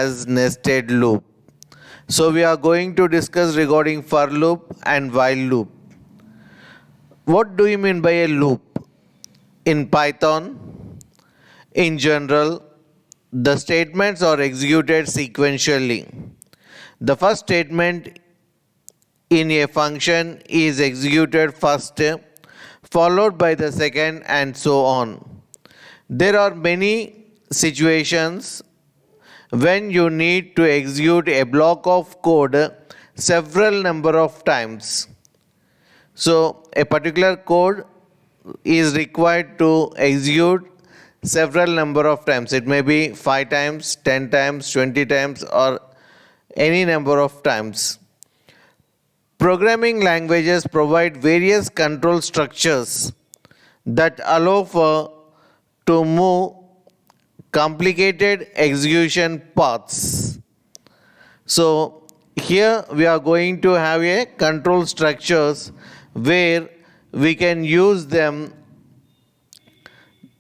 as nested loop. So we are going to discuss regarding for loop and while loop. What do you mean by a loop? In Python, in general, the statements are executed sequentially. The first statement in a function is executed first, followed by the second, and so on. There are many situations when you need to execute a block of code several number of times. So a particular code is required to execute several number of times. It may be 5 times, 10 times, 20 times, or any number of times. Programming languages provide various control structures that allow for to move complicated execution paths. So here we are going to have a control structures where we can use them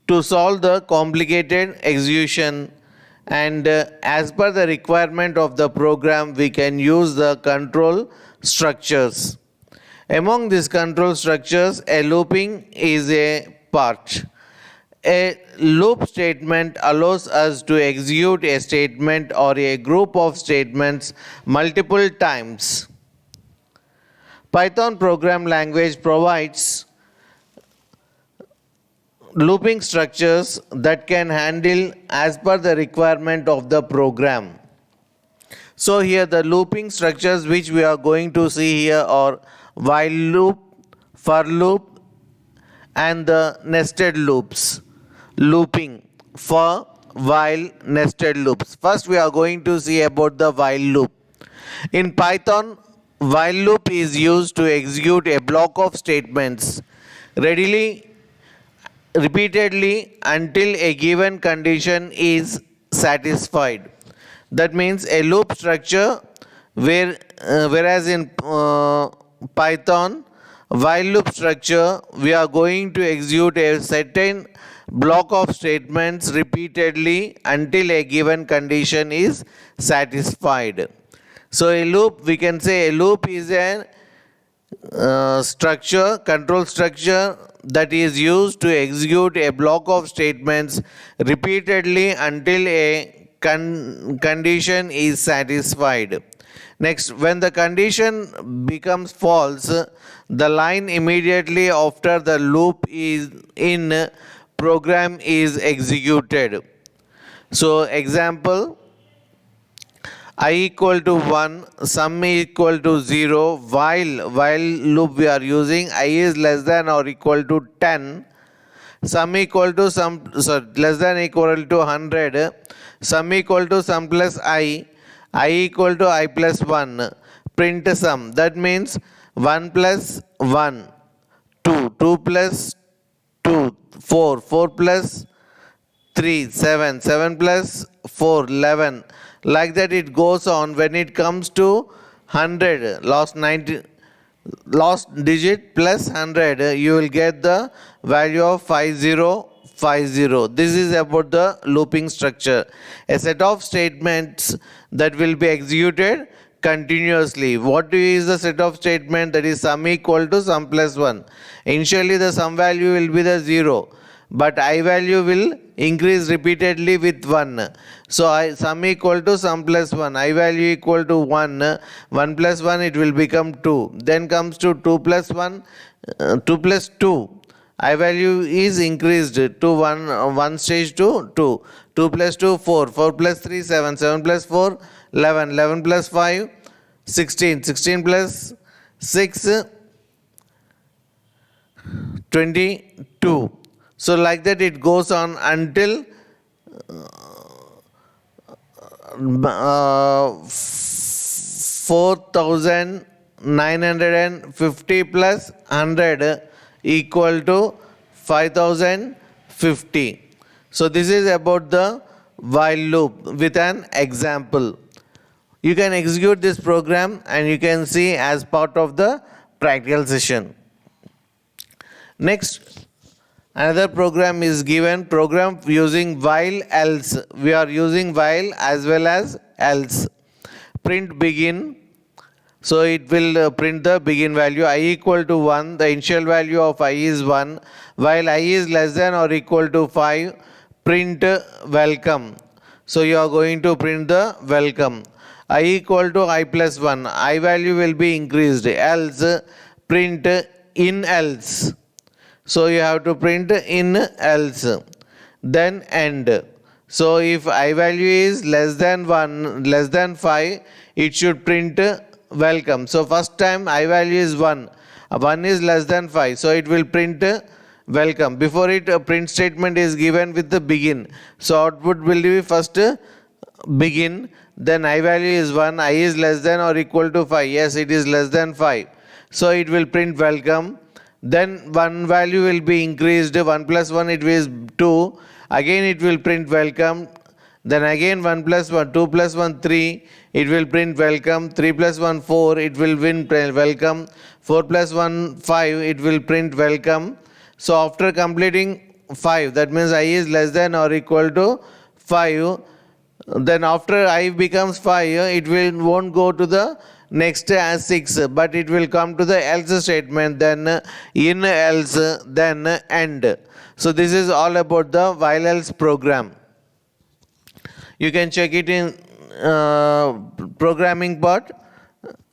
to solve the complicated execution, and as per the requirement of the program we can use the control structures. Among these control structures, a looping is a part. A loop statement allows us to execute a statement or a group of statements multiple times. Python program language provides looping structures that can handle as per the requirement of the program. So here the looping structures which we are going to see here are while loop, for loop, and the nested loops. Looping, for, while, nested loops. First we are going to see about the while loop. In Python, while loop is used to execute a block of statements repeatedly until a given condition is satisfied. That means a loop structure whereas in Python, while loop structure we are going to execute a certain block of statements repeatedly until a given condition is satisfied. So a loop, we can say a loop is a control structure that is used to execute a block of statements repeatedly until a condition is satisfied. Next, when the condition becomes false, the line immediately after the loop is in program is executed. So example, I equal to 1, sum equal to 0, while loop we are using, I is less than or equal to 10, sum equal to less than equal to 100, sum equal to sum plus I equal to I plus 1, print sum. That means 1 plus 1, 2, 2 plus 2, 4, 4 plus 3, 7, 7 plus 4, 11. Like that it goes on. When it comes to 100, last digit plus 100, you will get the value of 5050. This is about the looping structure. A set of statements that will be executed continuously. What is the set of statement? That is sum equal to sum plus 1. Initially the sum value will be the 0, but I value will increase repeatedly with 1. So sum equal to sum plus 1, I value equal to 1, 1 plus 1 it will become 2. Then comes to 2 plus 1, 2 plus 2. I value is increased to 1 stage to 2. 2 plus 2, 4. 4 plus 3, 7. 7 plus 4, 11. 11 plus 5, 16. 16 plus 6, 22. So like that it goes on until 4950 plus 100 equal to 5050. So this is about the while loop with an example. You can execute this program and you can see as part of the practical session. Next, another program is given, program using while else. We are using while as well as else. Print begin. So it will print the begin value I equal to 1. The initial value of I is 1. While I is less than or equal to 5, print welcome. So you are going to print the welcome. I equal to I plus 1. I value will be increased. Else, print in else. So you have to print in else. Then end. So if I value is less than 1, less than 5, it should print welcome. So first time I value is 1. 1 is less than 5. So it will print welcome. Before it, a print statement is given with the begin. So output will be first begin. Then I value is 1. I is less than or equal to 5. Yes, it is less than 5. So it will print welcome. Then one value will be increased. 1 plus 1 it is 2. Again it will print welcome. Then again 1 plus 1, 2 plus 1, 3. It will print welcome. 3 plus 1, 4. It will print welcome. 4 plus 1, 5. It will print welcome. So after completing 5, that means I is less than or equal to 5. Then after I becomes 5, it won't go to the next as 6, but it will come to the else statement, then in else, then end. So this is all about the while else program. You can check it in programming part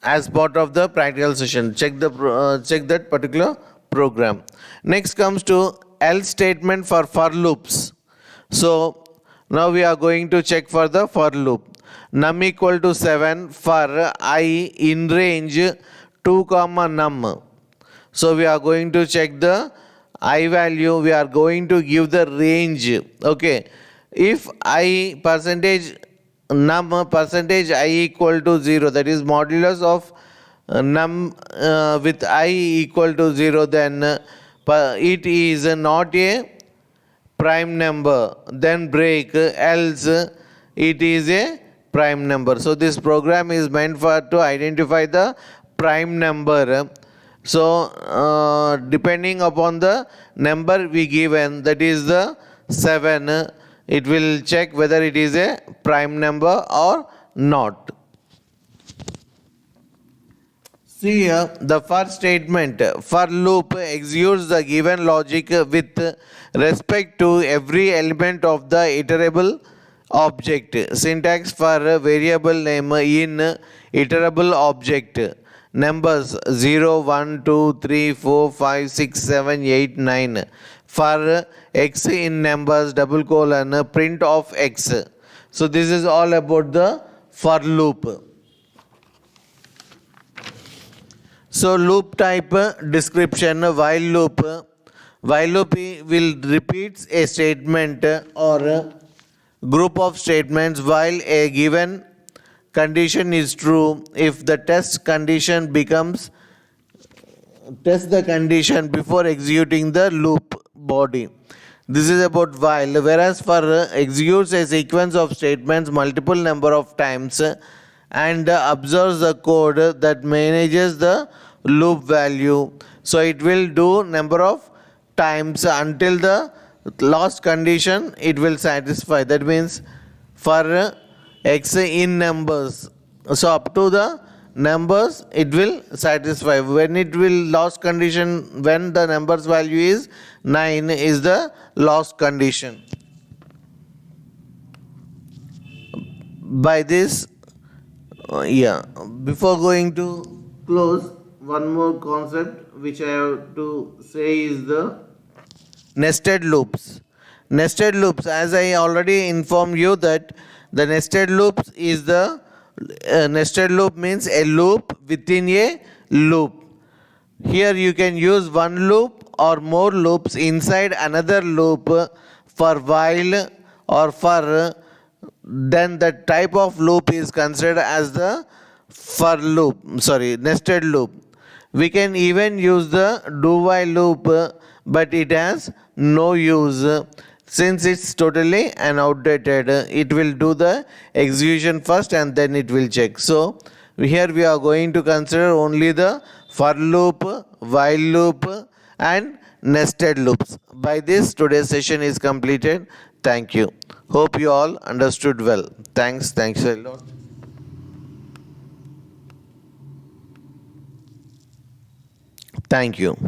as part of the practical session. Check that particular program. Next comes to else statement for loops. So now we are going to check for the for loop. Num equal to 7 for I in range 2 comma num. So we are going to check the I value. We are going to give the range. Okay. If I percentage num percentage I equal to 0, that is modulus of num with I equal to 0, then it is not a prime number. Then break, else it is a prime number. So this program is meant for to identify the prime number. So depending upon the number we given, that is the 7, it will check whether it is a prime number or not. See here, the for statement, for loop executes the given logic with respect to every element of the iterable object. Syntax for variable name in iterable object. Numbers 0, 1, 2, 3, 4, 5, 6, 7, 8, 9. For x in numbers, double colon, print of x. So this is all about the for loop. So loop type description, while loop. While loop will repeats a statement or a group of statements while a given condition is true. If the test condition becomes, test the condition before executing the loop body. This is about while, whereas for executes a sequence of statements multiple number of times and observes the code that manages the loop value. So it will do number of times until the last condition it will satisfy. That means for x in numbers, so up to the numbers it will satisfy. When it will last condition, when the numbers value is 9 is the last condition. By this before going to close, one more concept which I have to say is the nested loops. Nested loops, as I already informed you that the nested loops is the nested loop means a loop within a loop. Here you can use one loop or more loops inside another loop for while or for, then the type of loop is considered as the nested loop. We can even use the do while loop, but it has no use since it's totally outdated. It will do the execution first and then it will check. So here we are going to consider only the for loop, while loop and nested loops. By this, today's session is completed. Thank you. Hope you all understood well. Thanks a lot. Thank you.